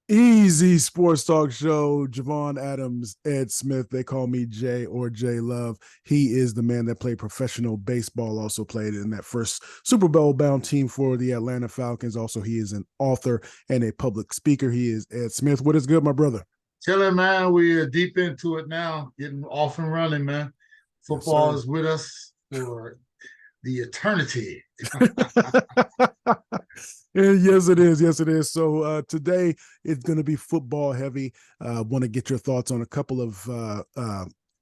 Easy Sports Talk Show. Javon Adams, Ed Smith. They call me Jay or Jay Love. He is the man that played professional baseball, also played in that first Super Bowl bound team for the Atlanta Falcons. Also, he is an author and a public speaker. He is Ed Smith. What is good, my brother? Chilling, man. We're deep into it now, getting off and running, man. Yes, Football sir. is with us for the eternity. Yes, it is. Yes, it is. So today it's going to be football heavy. Want to get your thoughts on a couple of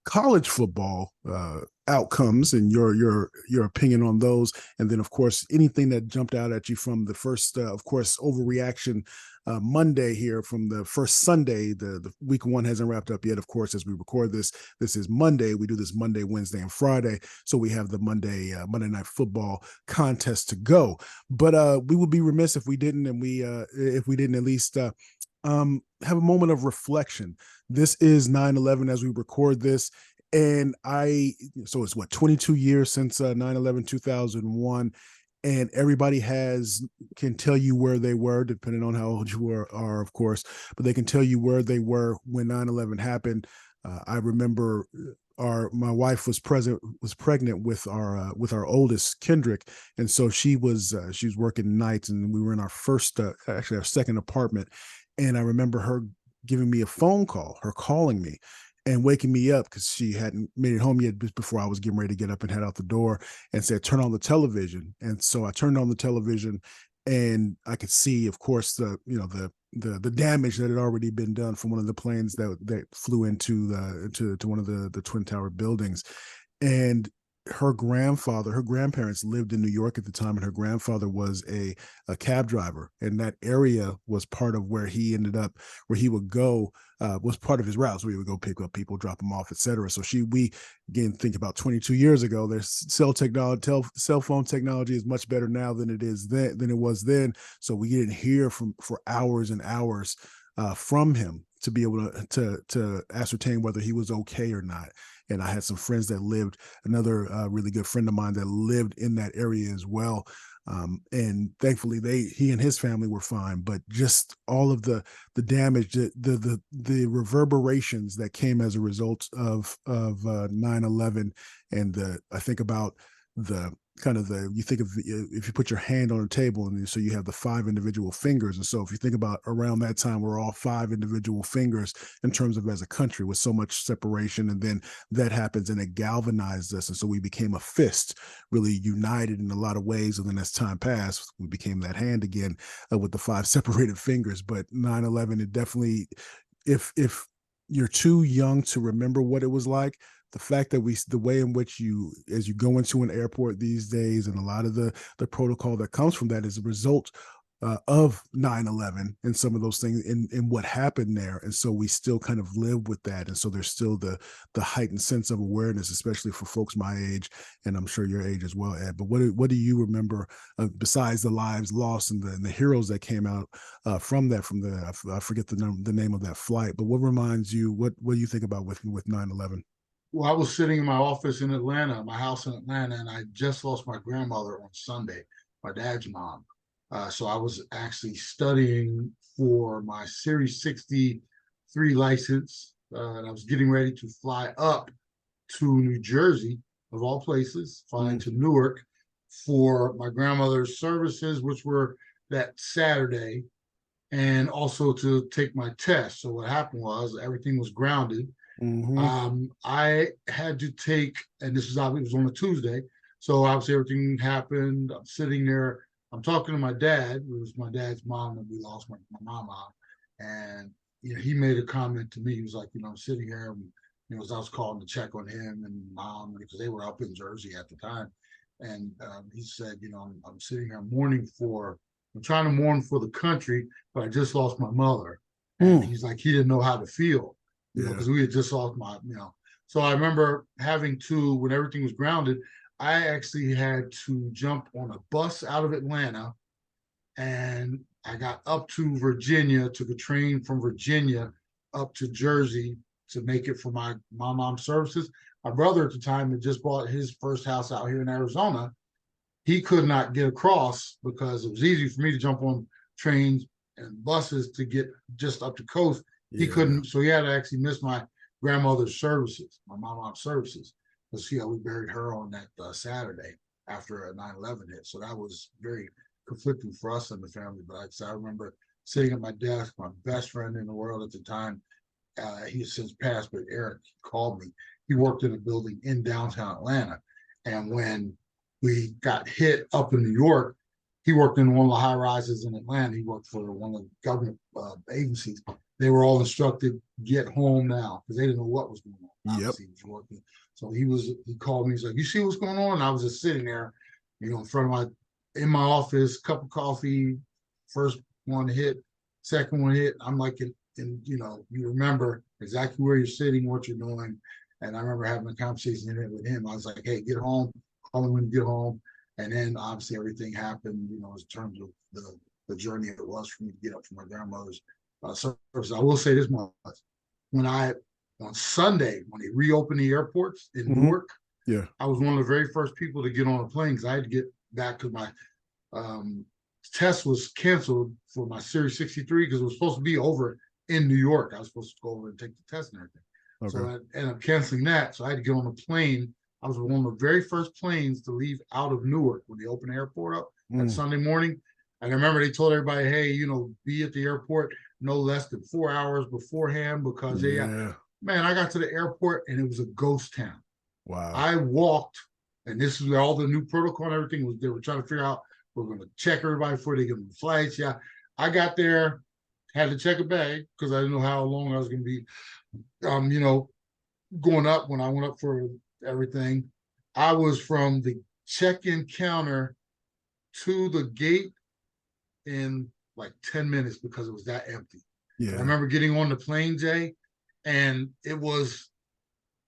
college football outcomes and your opinion on those, and then of course anything that jumped out at you from the first, of course, overreaction Monday here from the first Sunday. The week one hasn't wrapped up yet, of course, as we record this. This is Monday. We do this Monday, Wednesday, and Friday, so we have the Monday Night Football contest to go. But we would be remiss if we didn't, and we if we didn't at least have a moment of reflection. This is 9/11 as we record this. And so it's what, 22 years since 9/11, 2001. And everybody can tell you where they were, depending on how old you are, of course, but they can tell you where they were when 9/11 happened. I remember my wife was pregnant with our oldest Kendrick, and so she was working nights, and we were in our first actually our second apartment, and I remember her giving me a phone call, her calling me and waking me up because she hadn't made it home yet before I was getting ready to get up and head out the door, and said, turn on the television. And so I turned on the television, and I could see, of course, the damage that had already been done from one of the planes that flew into one of the Twin Tower buildings. And her grandparents lived in New York at the time, and her grandfather was a cab driver, and that area was part of where he would go, was part of his routes where he would go pick up people, drop them off, etc. So we again think about 22 years ago. There's cell phone technology is much better now than it was then. So we didn't hear for hours and hours from him to be able to ascertain whether he was okay or not. And I had some friends that lived, another really good friend of mine that lived in that area as well. And thankfully he and his family were fine, but just all of the damage, the reverberations that came as a result of 9/11. And I think about the you think of if you put your hand on a table, and so you have the five individual fingers. And so if you think about around that time, we're all five individual fingers in terms of as a country, with so much separation. And then that happens, and it galvanized us, and so we became a fist, really united in a lot of ways. And then as time passed, we became that hand again, with the five separated fingers. But 9/11, it definitely, if you're too young to remember what it was like, the fact that the way in which as you go into an airport these days, and a lot of the protocol that comes from that is a result of 9/11 and some of those things in what happened there. And so we still kind of live with that. And so there's still the heightened sense of awareness, especially for folks my age, and I'm sure your age as well, Ed. But what do you remember, besides the lives lost and the heroes that came out from that, I forget the name of that flight, but what reminds you, what do you think about with 9/11? Well, I was sitting in my office in Atlanta, my house in Atlanta, and I just lost my grandmother on Sunday, my dad's mom. So I was actually studying for my Series 63 license, and I was getting ready to fly up to New Jersey, of all places, flying to Newark for my grandmother's services, which were that Saturday, and also to take my test. So what happened was everything was grounded. Mm-hmm. I had to take, and this is obviously, it was on a Tuesday. So obviously everything happened. I'm sitting there. I'm talking to my dad. It was my dad's mom, and we lost my mom. And he made a comment to me. He was like, I'm sitting here, and as I was calling to check on him and mom, because they were up in Jersey at the time. And he said, I'm sitting here I'm trying to mourn for the country, but I just lost my mother. And he's like, he didn't know how to feel, Yeah. because we had just lost So I remember having to, when everything was grounded, I actually had to jump on a bus out of Atlanta, and I got up to Virginia, took a train from Virginia up to Jersey to make it for my mom's services. My brother at the time had just bought his first house out here in Arizona. He could not get across because it was easy for me to jump on trains and buses to get just up the coast. He Yeah. couldn't, so he had to actually miss my grandmother's services, my mom's services, because we buried her on that Saturday after a 9/11 hit. So that was very conflicting for us in the family. But I remember sitting at my desk, my best friend in the world at the time, he has since passed, but Eric called me. He worked in a building in downtown Atlanta. And when we got hit up in New York, he worked in one of the high rises in Atlanta. He worked for one of the government agencies. They were all instructed, get home now, because they didn't know what was going on. Yep. Obviously, he was working. So he called me. He's like, you see what's going on? And I was just sitting there, in front of in my office, cup of coffee, first one hit, second one hit. I'm like, and you remember exactly where you're sitting, what you're doing. And I remember having a conversation with him. I was like, hey, get home, call me when you get home. And then obviously everything happened, in terms of the journey it was for me to get up from my grandmother's service. I will say this much. On Sunday, when they reopened the airports in Newark, yeah, I was one of the very first people to get on a plane because I had to get back because my test was canceled for my Series 63 because it was supposed to be over in New York. I was supposed to go over and take the test and everything. Okay. So I ended up canceling that. So I had to get on a plane. I was one of the very first planes to leave out of Newark when they opened the airport up that Sunday morning. And I remember they told everybody, hey, be at the airport no less than 4 hours beforehand because man, I got to the airport and it was a ghost town. Wow. I walked, and this is where all the new protocol and everything was. They were trying to figure out, we're going to check everybody before they get on the flights. Yeah. I got there, had to check a bag because I didn't know how long I was going to be, going up when I went up for everything. I was from the check-in counter to the gate in like 10 minutes because it was that empty. Yeah. I remember getting on the plane, Jay, and it was,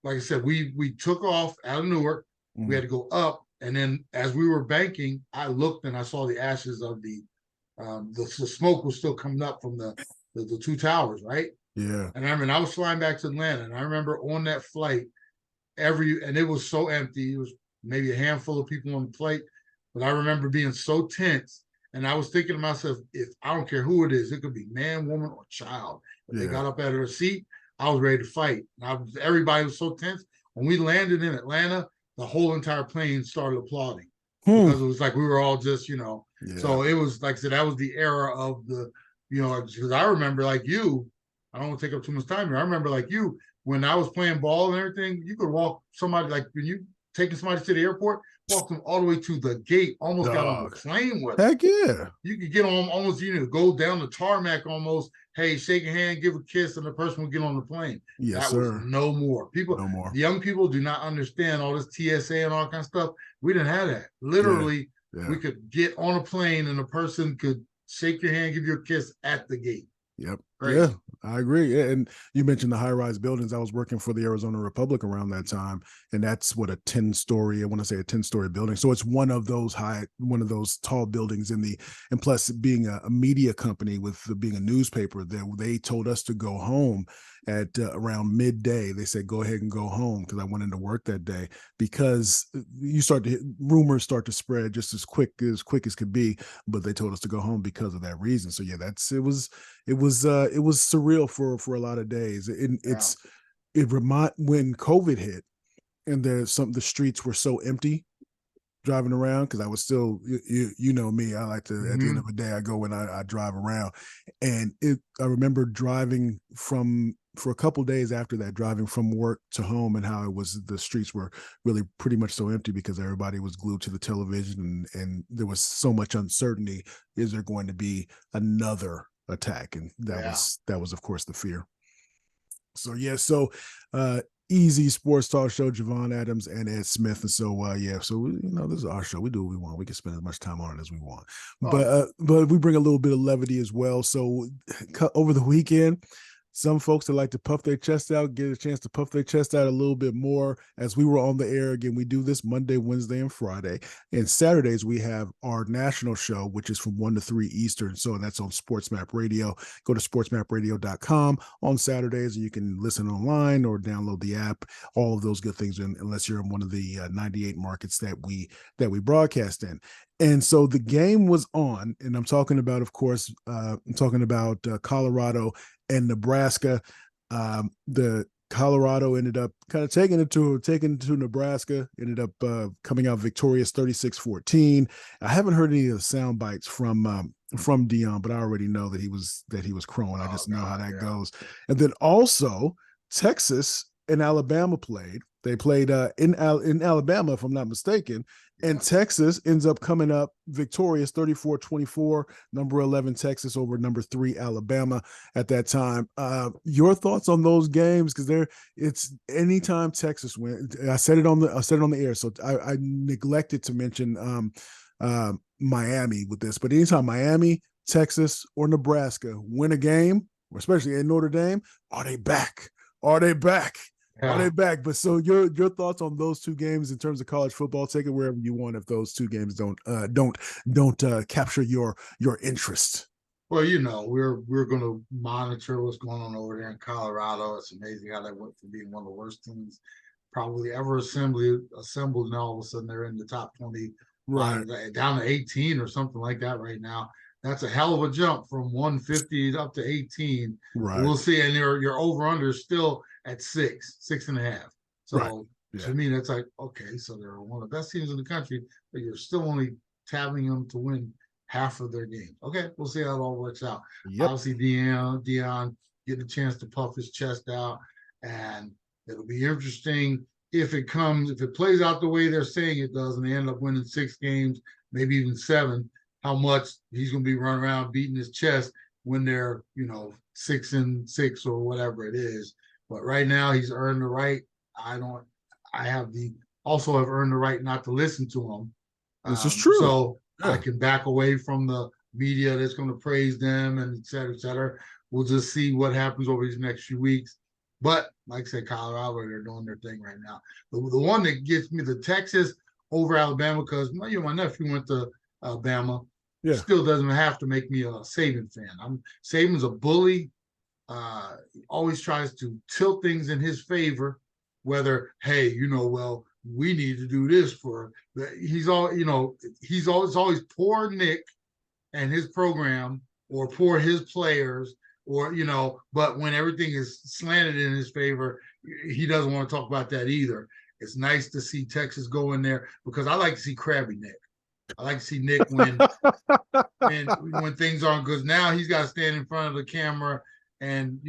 like I said, we took off out of Newark. We had to go up, and then as we were banking, I looked and I saw the ashes of the smoke was still coming up from the two towers, right? Yeah. And I was flying back to Atlanta, and I remember on that flight, and it was so empty. It was maybe a handful of people on the flight, but I remember being so tense. And I was thinking to myself, if I don't care who it is, it could be man, woman, or child. If they got up out of their seat, I was ready to fight. Everybody was so tense. When we landed in Atlanta, the whole entire plane started applauding because it was like we were all just, So it was, like I said, that was the era of the, because I remember, like you, I don't want to take up too much time here. I remember, like you, when I was playing ball and everything, you could walk somebody, like when you taking somebody to the airport, walk them all the way to the gate, almost got on the plane with them. Heck yeah. You could get on almost, go down the tarmac almost, hey, shake a hand, give a kiss, and the person will get on the plane. Yes, that was no more. No more. Young people do not understand all this TSA and all kind of stuff. We didn't have that. Literally, we could get on a plane and a person could shake your hand, give you a kiss at the gate. Yep. Crazy. Yeah, I agree. And you mentioned the high-rise buildings. I was working for the Arizona Republic around that time, and that's what a 10-story, I want to say a 10-story building. So it's one of those tall buildings and plus being a media company with being a newspaper, they told us to go home at around midday. They said, go ahead and go home because I went into work that day because rumors start to spread just as quick as could be, but they told us to go home because of that reason. So yeah, it was surreal for a lot of days. When COVID hit and the streets were so empty driving around, because I was still, you know me, I like to, at the end of the day, I go and I drive around, and I remember driving for a couple days after that, driving from work to home, and how the streets were really pretty much so empty because everybody was glued to the television, and there was so much uncertainty. Is there going to be another attack? And that was of course the fear. So easy sports talk show, Javon Adams and Ed Smith. And so this is our show. We do what we want. We can spend as much time on it as we want. But we bring a little bit of levity as well. So over the weekend, some folks that like to puff their chest out get a chance to puff their chest out a little bit more. As we were on the air again, we do this Monday, Wednesday, and Friday. And Saturdays, we have our national show, which is from 1 to 3 Eastern. So that's on SportsMap Radio. Go to sportsmapradio.com on Saturdays, and you can listen online or download the app, all of those good things, unless you're in one of the 98 markets that we broadcast in. And so the game was on, and I'm talking about, of course, I'm talking about Colorado and Nebraska. The Colorado ended up kind of taking it to Nebraska, ended up coming out victorious 36-14. I haven't heard any of the sound bites from Dion, but I already know that he was crowing. I Oh just know how God, that yeah. goes. And then also Texas and Alabama played. They played in Alabama, if I'm not mistaken, and Yes. Texas ends up coming up victorious 34-24, number 11 Texas over number 3 Alabama at that time. Your thoughts on those games? Because it's anytime Texas wins. I said it on the air, so I neglected to mention Miami with this, but anytime Miami, Texas, or Nebraska win a game, especially in Notre Dame, are they back? Are they back? Are they Yeah. back? But so your thoughts on those two games in terms of college football? Take it wherever you want. If those two games don't capture your interest. Well, we're going to monitor what's going on over there in Colorado. It's amazing how they went from being one of the worst teams probably ever assembled, and all of a sudden they're in the top 20, Right, down to 18 or something like that right now. That's a hell of a jump from 150 up to 18. right, We'll see. And your over under is still at 6.5. right. So Yeah. to me, that's like, okay, so they're one of the best teams in the country, but you're still only tabbing them to win half of their games. Okay, we'll see how it all works out. Yep. Obviously, Dion getting a chance to puff his chest out, and it'll be interesting if it plays out the way they're saying it does, and they end up winning 6 games, maybe even 7. How much he's going to be running around beating his chest when they're 6-6 or whatever it is. But right now, he's earned the right. I don't. I have the also have earned the right not to listen to him. This is true. So I Yeah. can back away from the media that's going to praise them and et cetera, et cetera. We'll just see what happens over these next few weeks. But like I said, Colorado, they're doing their thing right now. The one that gets me, the Texas over Alabama, because my nephew went to Alabama, Yeah. still doesn't have to make me a Saban fan. Saban's a bully. Always tries to tilt things in his favor, whether, hey, well, we need to do this for it's always poor Nick and his program, or poor his players, or but when everything is slanted in his favor, he doesn't want to talk about that either. It's nice to see Texas go in there, because I like to see crabby Nick. I like to see Nick when things aren't good. Now he's got to stand in front of the camera, and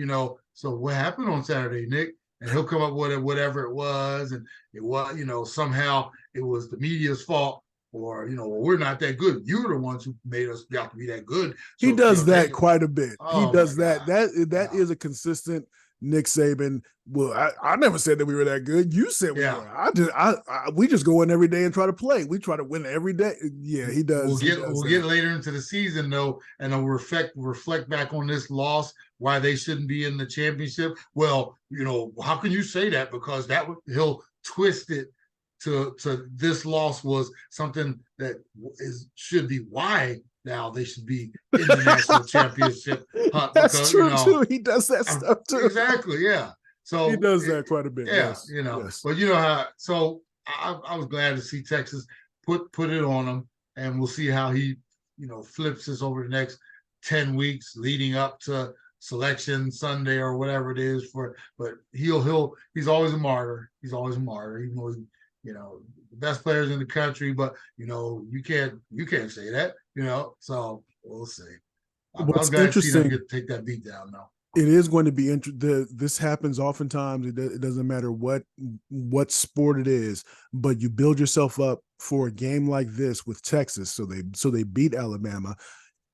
so what happened on Saturday, Nick? And he'll come up with whatever it was, and it was somehow it was the media's fault, or well, we're not that good. You're the ones who made us have to be that good. He So does take that it. quite a bit. He Oh my does that. God. That Yeah. is a consistent Nick Saban. Well, I never said that we were that good. You said we Yeah. were. We just go in every day and try to play. We try to win every day. Yeah, he does. He does We'll that. get later into the season though, and they'll reflect back on this loss, why they shouldn't be in the championship. Well, how can you say that? Because he'll twist it to this loss was something that should be why now they should be in the national championship hunt, That's because true too. He does that stuff too. exactly, yeah. He So does that quite a bit. yeah, Yes. Yes. but how. So I was glad to see Texas put it on him, and we'll see how he flips this over the next 10 weeks leading up to selection Sunday or whatever it is for. But he's always a martyr. He's always a martyr, even though the best players in the country. But you can't say that. So we'll see. I'm What's glad to see them interesting, take that beat down though. it is going to be this happens oftentimes. It doesn't matter what sport it is, but you build yourself up for a game like this with Texas. So they beat Alabama.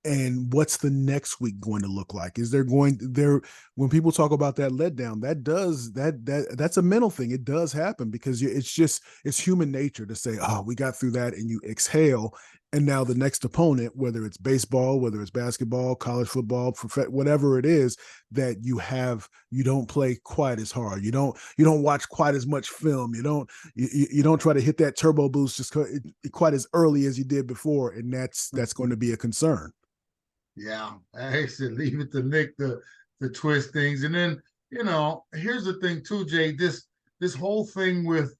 And what's the next week going to look like? Is there going there when people talk about that letdown, that's a mental thing. It does happen because it's human nature to say, oh, we got through that, and you exhale. And now the next opponent, whether it's baseball, whether it's basketball, college football, whatever it is, that you don't play quite as hard. You don't watch quite as much film. You don't try to hit that turbo boost just quite as early as you did before, and that's going to be a concern. Yeah, I said leave it to Nick to twist things, and then here's the thing too, Jay. This whole thing with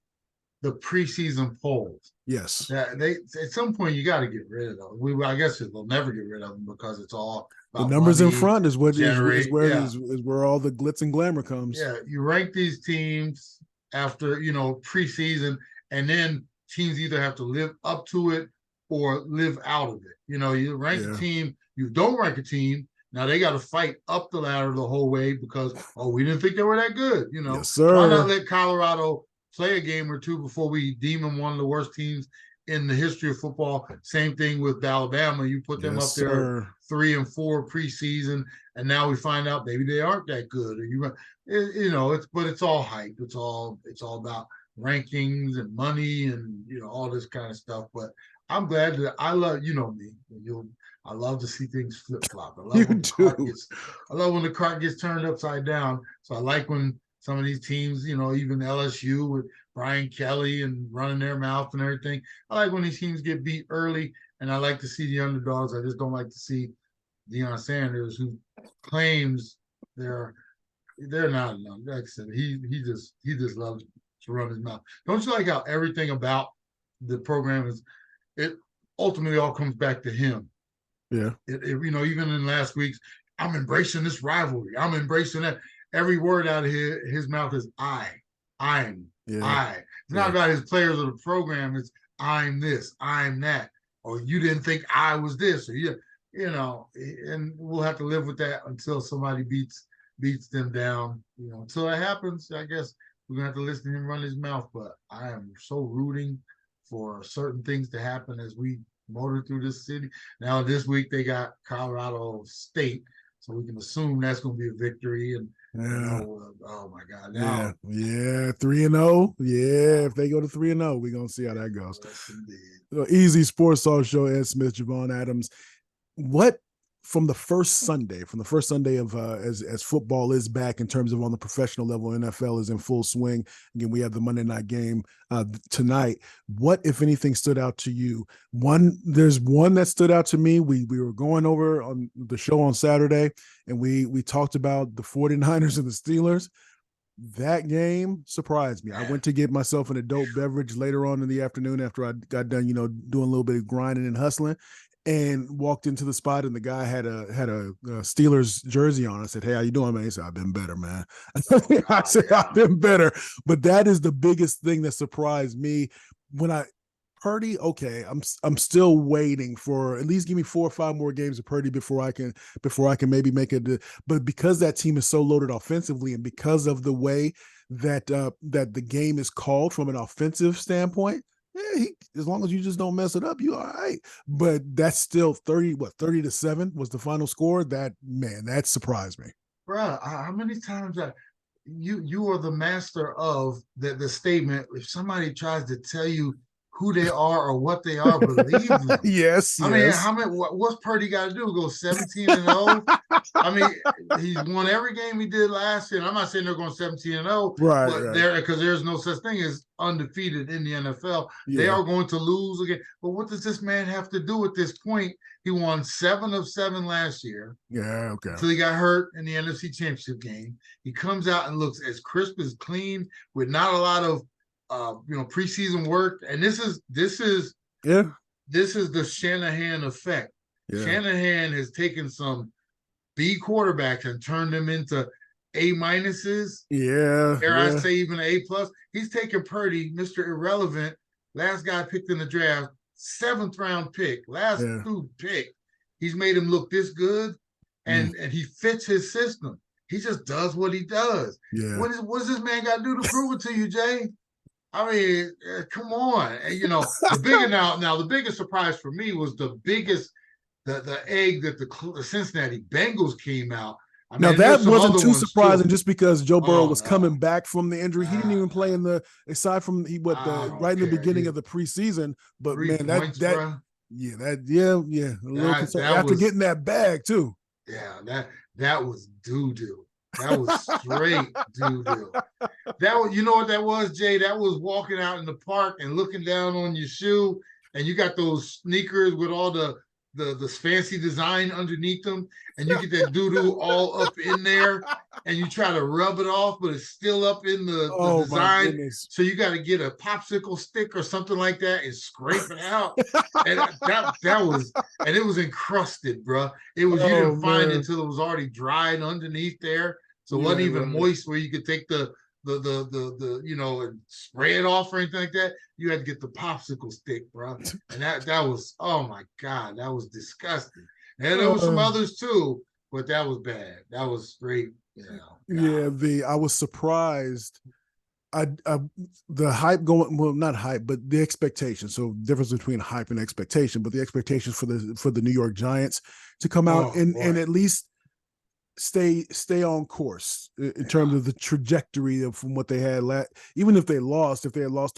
the preseason polls. Yes. That they at some point you got to get rid of them. I guess they'll never get rid of them because it's all The about numbers in money, front is what generate. Yeah, is where all the glitz and glamour comes. yeah. You rank these teams after preseason, and then teams either have to live up to it or live out of it. You rank a Yeah. team, you don't rank a team. Now they got to fight up the ladder the whole way because we didn't think they were that good. Yes, Why not sir. let Colorado play a game or two before we deem them one of the worst teams in the history of football? Same thing with Alabama. You put them Yes, up there sir. 3-4 preseason, and now we find out maybe they aren't that good. Or it's all hype. It's all about rankings and money and all this kind of stuff. But I'm glad that I love me. I love to see things flip flop. You do. I love when the cart gets turned upside down. So I like when some of these teams, even LSU with Brian Kelly and running their mouth and everything. I like when these teams get beat early, and I like to see the underdogs. I just don't like to see Deion Sanders, who claims they're not enough. Like I said, he just loves to run his mouth. Don't you like how everything about the program it ultimately all comes back to him? Yeah. Even in last week's, I'm embracing this rivalry. I'm embracing that. Every word out of his mouth is I'm. It's not about his players or the program. It's I'm this, I'm that, or you didn't think I was this, or and we'll have to live with that until somebody beats them down. Until that happens, I guess we're gonna have to listen to him run his mouth. But I am so rooting for certain things to happen as we motor through this city. Now this week they got Colorado State, so we can assume that's going to be a victory. And oh my God, now 3-0. Yeah, if they go to 3-0, we're gonna see how that goes. So, Easy Sports Talk Show. Ed Smith, Javon Adams. What from the first Sunday of as football is back in terms of on the professional level, NFL is in full swing. Again, we have the Monday night game tonight. What, if anything, stood out to you? There's one that stood out to me. We were going over on the show on Saturday, and we talked about the 49ers and the Steelers. That game surprised me. I went to get myself an adult beverage later on in the afternoon after I got done, doing a little bit of grinding and hustling, and walked into the spot, and the guy had a Steelers jersey on. I said, "Hey, how you doing, man?" He said, "I've been better, man." I said, "I've been better." But that is the biggest thing that surprised me when Purdy. Okay, I'm still waiting for at least give me 4 or 5 more games of Purdy before I can maybe make it. But because that team is so loaded offensively, and because of the way that that the game is called from an offensive standpoint, yeah, as long as you just don't mess it up, you all right. But that's still 30-7 was the final score. That surprised me. Bruh, how many times you are the master of the statement. If somebody tries to tell you who they are or what they are, believe them. Yes. I mean, what's Purdy got to do? Go 17-0? I mean, he's won every game he did last year. And I'm not saying they're going 17-0, right. Because there's no such thing as undefeated in the NFL. Yeah. They are going to lose again. But what does this man have to do at this point? He won 7 of 7 last year. Yeah, okay. Until he got hurt in the NFC Championship game. He comes out and looks as crisp as clean with not a lot of preseason work. And this is the Shanahan effect. Yeah. Shanahan has taken some B quarterbacks and turned them into A minuses. Yeah. I say even A plus. He's taken Purdy, Mr. Irrelevant, last guy picked in the draft, 7th round pick, last dude pick. He's made him look this good, and he fits his system. He just does what he does. Yeah. What does this man got to do to prove it to you, Jay? I mean, come on. And, the biggest surprise for me was the egg that the Cincinnati Bengals came out. Now that wasn't too surprising, just because Joe Burrow was coming back from the injury. He didn't even play aside from right in the beginning of the preseason. But man, a little concern after getting that bag too. Yeah, that was doo-doo. That was straight doo-doo. You know what that was, Jay? That was walking out in the park and looking down on your shoe, and you got those sneakers with all the the fancy design underneath them, and you get that doo-doo all up in there, and you try to rub it off, but it's still up in the Oh my design. goodness. So you got to get a popsicle stick or something like that and scrape it out. And that was, and it was encrusted, bro. It was, you Oh didn't find it man. until it was already dried underneath there. So it wasn't Yeah, even right. moist where you could take the and spray it off or anything like that. You had to get the popsicle stick, bro. And that was, oh my God, that was disgusting. And there was some others too, but that was bad. That was straight, Yeah, I was surprised. The hype going, well, not hype, but the expectation. So difference between hype and expectation, but the expectations for the New York Giants to come out Oh and boy. at least stay on course in terms of the trajectory of from what they had even if they had lost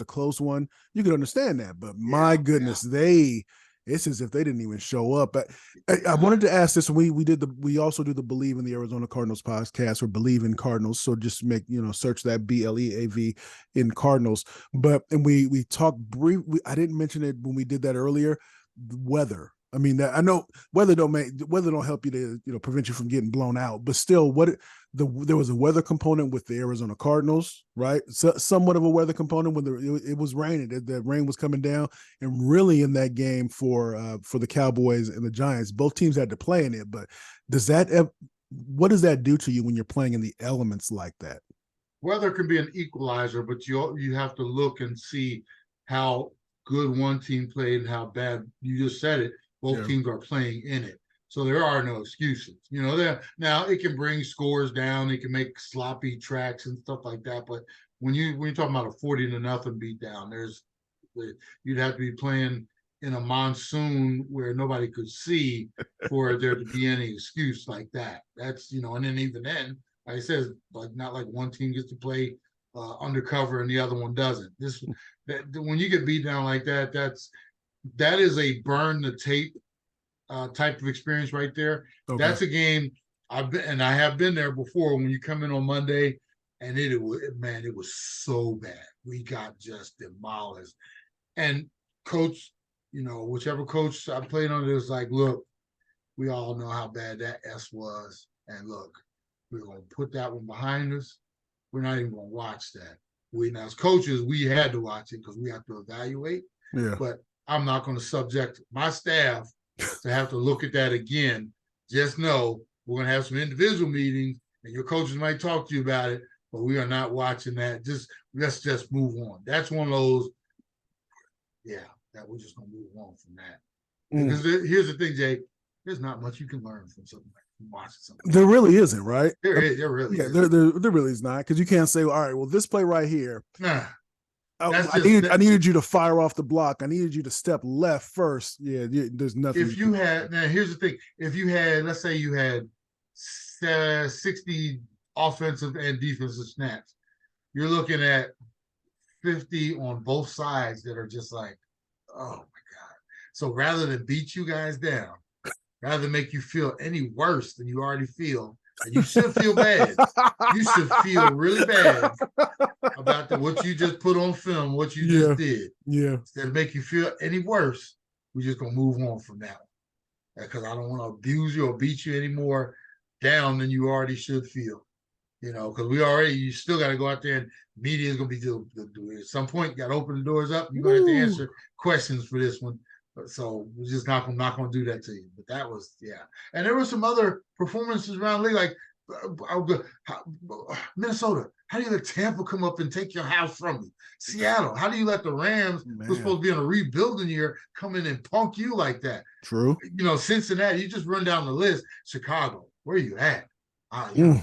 a close one, you could understand that. But my goodness, it's as if they didn't even show up. I wanted to ask this. We also do the Believe in the Arizona Cardinals podcast, or Believe in Cardinals. So just search that BLEAV in Cardinals. And we talked briefly. I didn't mention it when we did that earlier. Weather. I mean, I know weather don't help you to prevent you from getting blown out, but still, there was a weather component with the Arizona Cardinals, right? So, somewhat of a weather component when it was raining. The rain was coming down, and really in that game for the Cowboys and the Giants, both teams had to play in it. But what does that do to you when you're playing in the elements like that? Weather can be an equalizer, but you have to look and see how good one team played and how bad, you just said it, both teams are playing in it. So there are no excuses. Now it can bring scores down, it can make sloppy tracks and stuff like that. But when you're talking about a 40-0 beatdown, you'd have to be playing in a monsoon where nobody could see for there to be any excuse like that. That's, and then even then, like I said, not like one team gets to play undercover and the other one doesn't. When you get beat down like that, that is a burn the tape type of experience right there. Okay. That's a game I have been there before. When you come in on Monday, and it was so bad. We got just demolished. And coach, whichever coach I played under was like, look, we all know how bad that S was, and look, we're gonna put that one behind us. We're not even gonna watch that. Now as coaches, we had to watch it because we have to evaluate. Yeah. But I'm not going to subject my staff to have to look at that again. Just know we're going to have some individual meetings, and your coaches might talk to you about it, but we are not watching that. Let's just move on. That's one of those, that we're just going to move on from that. Because here's the thing, Jay, there's not much you can learn from something like watching something. There really isn't, right? There really is. There really is not, because you can't say, all right, well, this play right here. Nah. I needed you to fire off the block. I needed you to step left first. Yeah, there's nothing. Now here's the thing. If you had, let's say you had 60 offensive and defensive snaps, you're looking at 50 on both sides that are just like, oh my God. So rather than beat you guys down, rather than make you feel any worse than you already feel, and you should feel bad. You should feel really bad about what you just put on film, what you just did. Yeah. Instead of make you feel any worse, we're just going to move on from that one. Because I don't want to abuse you or beat you any more down than you already should feel. Because you still got to go out there, and media is going to be at some point, you got to open the doors up. You're going to have to answer questions for this one. So we're just not going to do that to you. But that was, And there were some other performances around the league, like Minnesota. How do you let Tampa come up and take your house from you? Seattle. How do you let the Rams, who's supposed to be in a rebuilding year, come in and punk you like that? True. Cincinnati, you just run down the list. Chicago, where are you at? Golly.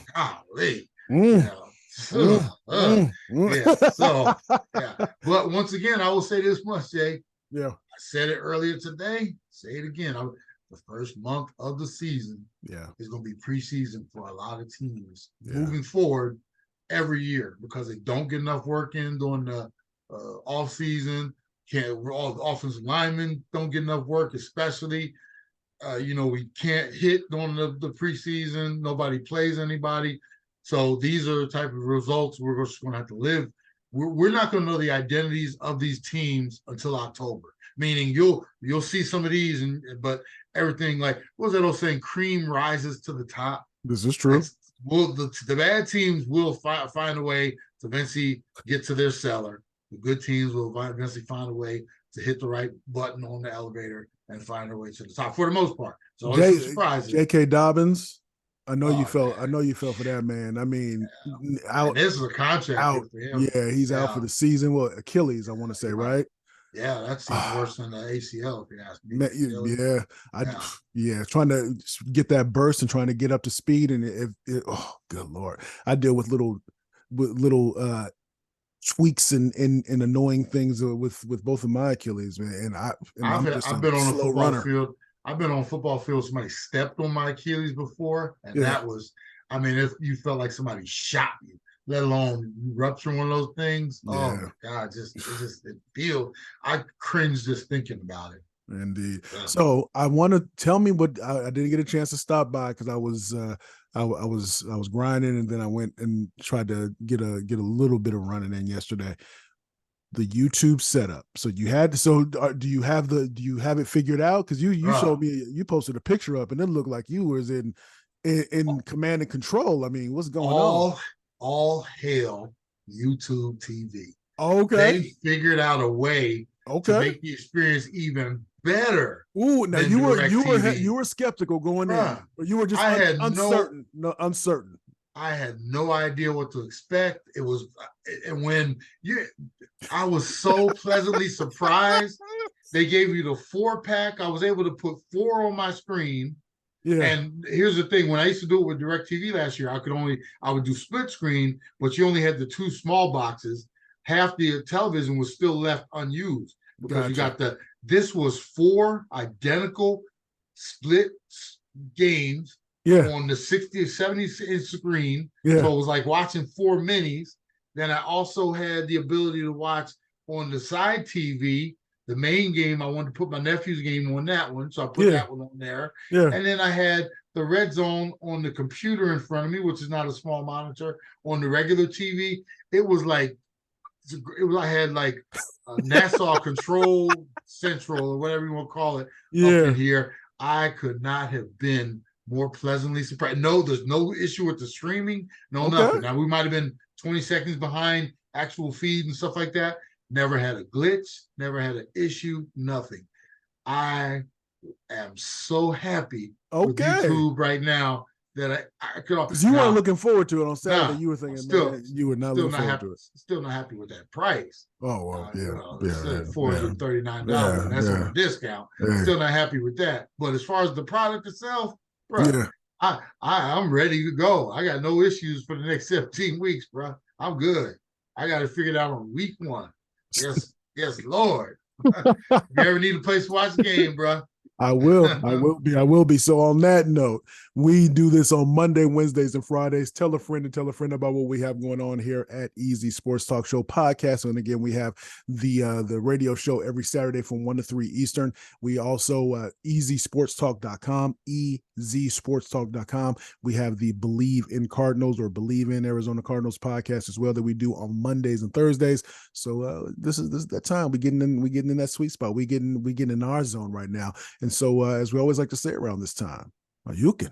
But once again, I will say this much, Jay. Yeah. I said it earlier today. Say it again. The first month of the season is going to be preseason for a lot of teams moving forward every year, because they don't get enough work in during the off season. All the offensive linemen don't get enough work, especially. We can't hit during the preseason. Nobody plays anybody. So these are the type of results we're just going to have to live. We're not going to know the identities of these teams until October. meaning you'll see some of these, but everything like what was that old saying? Cream rises to the top. This is true. The bad teams will find a way to eventually get to their cellar. The good teams will eventually find a way to hit the right button on the elevator and find their way to the top for the most part. So always some surprises. J.K. Dobbins, I know you man. fell for that, man. I mean, out. And this is a contract out. for him. Yeah, he's out for the season. Well, Achilles, I want to say, right? Yeah, that seems worse than the ACL, if you ask me. Yeah, trying to get that burst and trying to get up to speed, and oh, good Lord, I deal with little tweaks and annoying things with both of my Achilles, man. I've been on a football field. I've been on a football field. Somebody stepped on my Achilles before, and that was, I mean, if you felt like somebody shot you, let alone rupture one of those things. Yeah. Oh my God, I cringe just thinking about it. Indeed. Yeah. So I want to tell me what I didn't get a chance to stop by because I was grinding, and then I went and tried to get a little bit of running in yesterday. The YouTube setup. So you had to. So do you have it figured out? Because you showed me, you posted a picture up, and it looked like you was in command and control. I mean, what's going on? All hail YouTube TV. Okay. They figured out a way to make the experience even better. Ooh, now you were skeptical going in, or you were just uncertain. Uncertain. I had no idea what to expect. It was, and I was so pleasantly surprised. They gave you the 4-pack. I was able to put 4 on my screen. Yeah. And here's the thing: when I used to do it with DirecTV last year, I would do split screen, but you only had the 2 small boxes. Half the television was still left unused because you got this was 4 identical split games on the 60 or 70-inch screen. Yeah. So it was like watching 4 minis. Then I also had the ability to watch on the side TV. The main game, I wanted to put my nephew's game on that one, so I put that one on there. Yeah. And then I had the red zone on the computer in front of me, which is not a small monitor. On the regular TV, it was like I had like Nassau Control Central or whatever you want to call it up in here. I could not have been more pleasantly surprised. No, there's no issue with the streaming. Nothing. Now we might have been 20 seconds behind actual feed and stuff like that. Never had a glitch, never had an issue, nothing. I am so happy with YouTube right now that I could. Because you weren't looking forward to it on Saturday. You were thinking, you were not looking forward to it. Still not happy with that price. Oh, well, $439. That's on a discount. Still not happy with that. But as far as the product itself, bro, I'm ready to go. I got no issues for the next 17 weeks, bro. I'm good. I got it figured out on week 1. Yes, Lord. If you ever need a place to watch the game, bro. I will be. So on that note, we do this on Monday, Wednesdays, and Fridays. Tell a friend about what we have going on here at Easy Sports Talk Show Podcast. And again, we have the radio show every Saturday from 1 to 3 Eastern. We also easysportstalk.com, easysportstalk.com. We have the Believe in Cardinals or Believe in Arizona Cardinals podcast as well that we do on Mondays and Thursdays. So this is that time. We getting in that sweet spot. We getting in our zone right now. And so as we always like to say around this time, you can